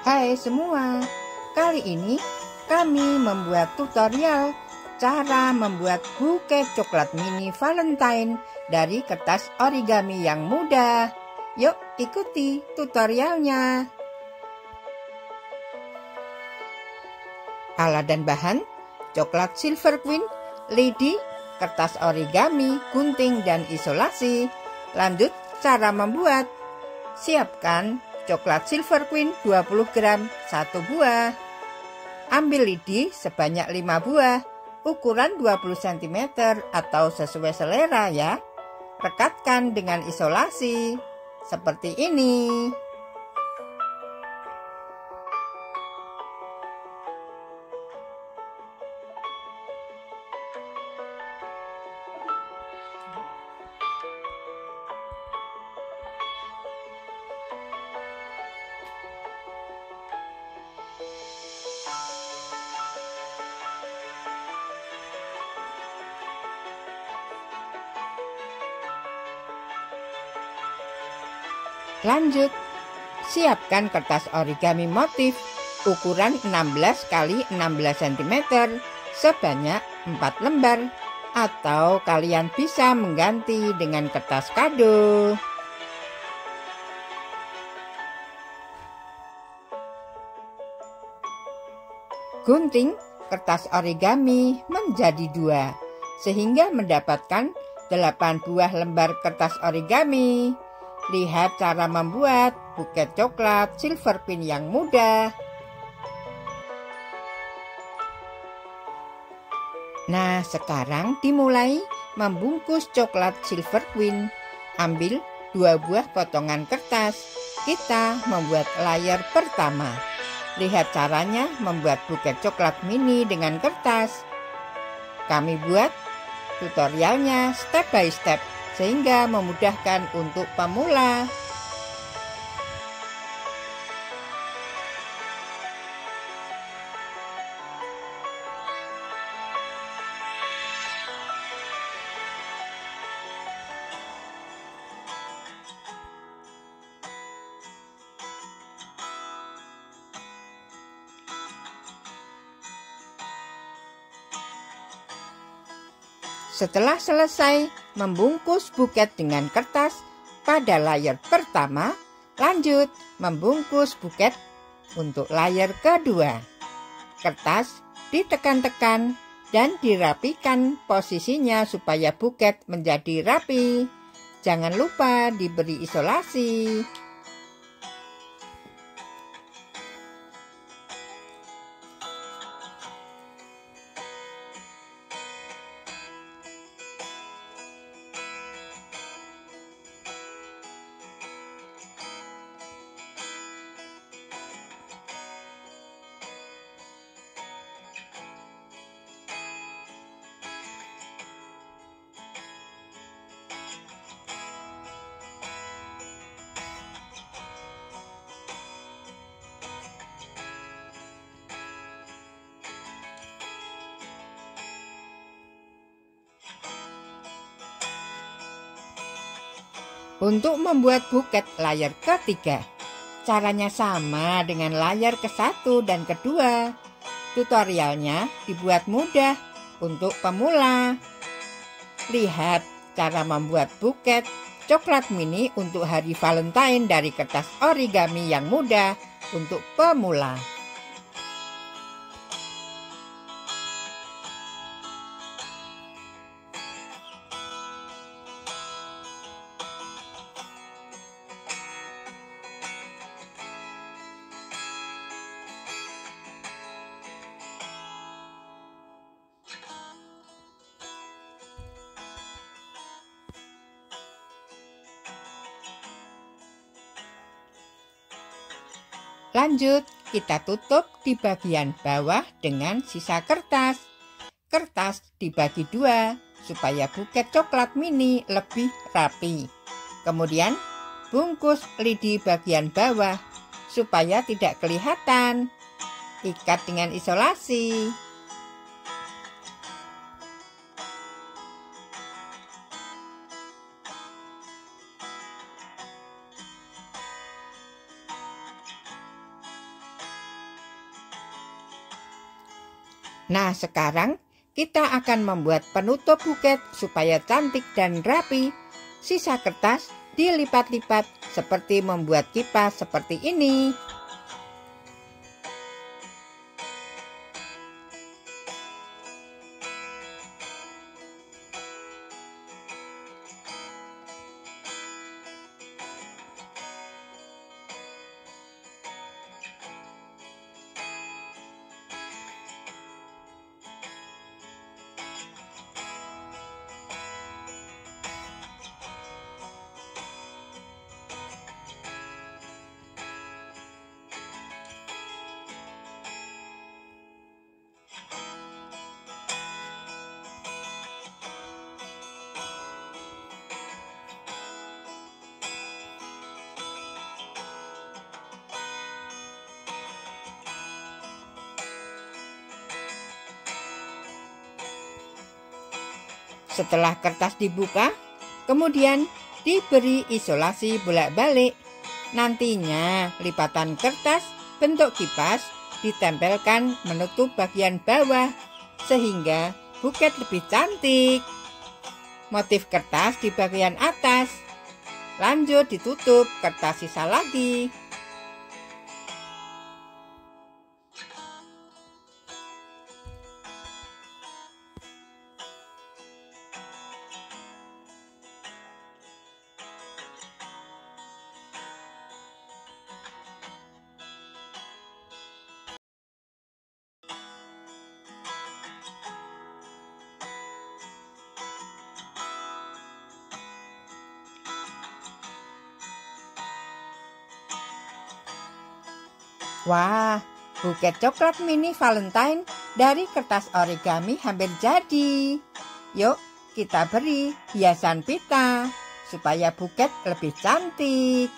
Hai semua, kali ini kami membuat tutorial cara membuat buket coklat mini Valentine dari kertas origami yang mudah. Yuk ikuti tutorialnya. Alat dan bahan: coklat Silver Queen, lidi, kertas origami, gunting, dan isolasi. Lanjut cara membuat. Siapkan coklat Silver Queen 20 gram 1 buah. Ambil lidi sebanyak 5 buah, ukuran 20 cm atau sesuai selera ya. Rekatkan dengan isolasi seperti ini. Lanjut, siapkan kertas origami motif ukuran 16 x 16 cm sebanyak 4 lembar, atau kalian bisa mengganti dengan kertas kado. Gunting kertas origami menjadi 2 sehingga mendapatkan 8 buah lembar kertas origami. Lihat cara membuat buket coklat Silver Queen yang mudah. Nah, sekarang dimulai membungkus coklat Silver Queen. Ambil 2 buah potongan kertas. Kita membuat layer pertama. Lihat caranya membuat buket coklat mini dengan kertas. Kami buat tutorialnya step by step, sehingga memudahkan untuk pemula. Setelah selesai membungkus buket dengan kertas pada layer pertama, lanjut membungkus buket untuk layer kedua. Kertas ditekan-tekan dan dirapikan posisinya supaya buket menjadi rapi. Jangan lupa diberi isolasi. Untuk membuat buket layer ketiga, caranya sama dengan layer ke-1 dan kedua. Tutorialnya dibuat mudah untuk pemula. Lihat cara membuat buket coklat mini untuk hari Valentine dari kertas origami yang mudah untuk pemula. Lanjut, kita tutup di bagian bawah dengan sisa kertas. Kertas dibagi 2 supaya buket coklat mini lebih rapi. Kemudian, bungkus lidi bagian bawah supaya tidak kelihatan. Ikat dengan isolasi. Nah, sekarang kita akan membuat penutup buket supaya cantik dan rapi. Sisa kertas dilipat-lipat seperti membuat kipas seperti ini. Setelah kertas dibuka, kemudian diberi isolasi bolak-balik. Nantinya lipatan kertas bentuk kipas ditempelkan menutup bagian bawah sehingga buket lebih cantik. Motif kertas di bagian atas. Lanjut ditutup kertas sisa lagi. Wah, buket coklat mini Valentine dari kertas origami hampir jadi. Yuk, kita beri hiasan pita supaya buket lebih cantik.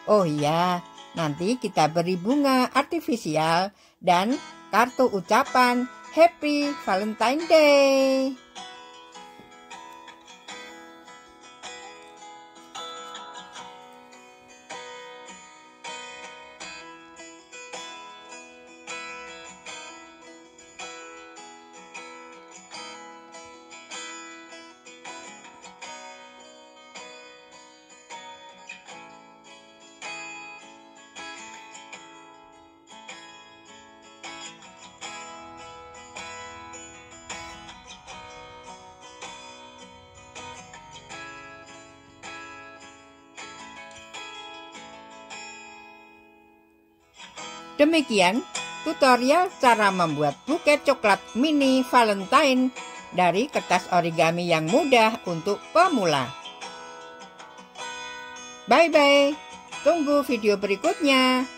Oh iya, nanti kita beri bunga artifisial dan kartu ucapan Happy Valentine Day. Demikian tutorial cara membuat buket coklat mini Valentine dari kertas origami yang mudah untuk pemula. Bye-bye, tunggu video berikutnya.